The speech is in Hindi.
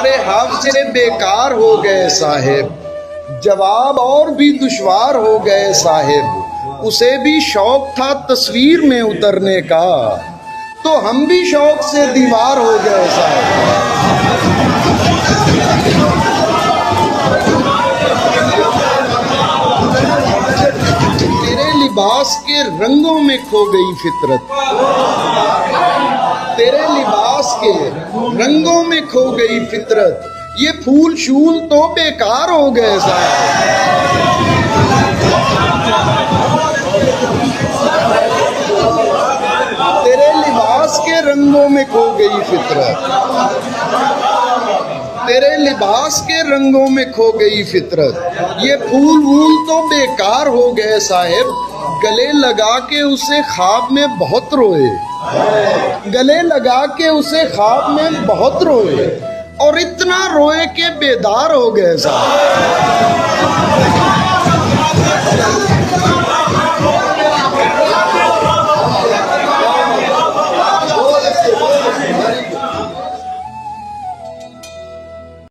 सारे हाफजे बेकार हो गए साहिब, जवाब और भी दुश्वार हो गए साहिब। उसे भी शौक था तस्वीर में उतरने का, तो हम भी शौक से दीवार हो गए साहिब। तेरे लिबास के रंगों में खो गई फितरत, तेरे लिबास के रंगों में खो गई फितरत, ये फूल शूल तो बेकार हो गए साहब। तेरे लिबास के रंगों में खो गई फितरत, तेरे लिबास के रंगों में खो गई फितरत, ये फूल वूल तो बेकार हो गए साहिब। गले लगा के उसे ख्वाब में बहुत रोए, गले लगा के उसे ख्वाब में बहुत रोए, और इतना रोए के बेदार हो गए साहब।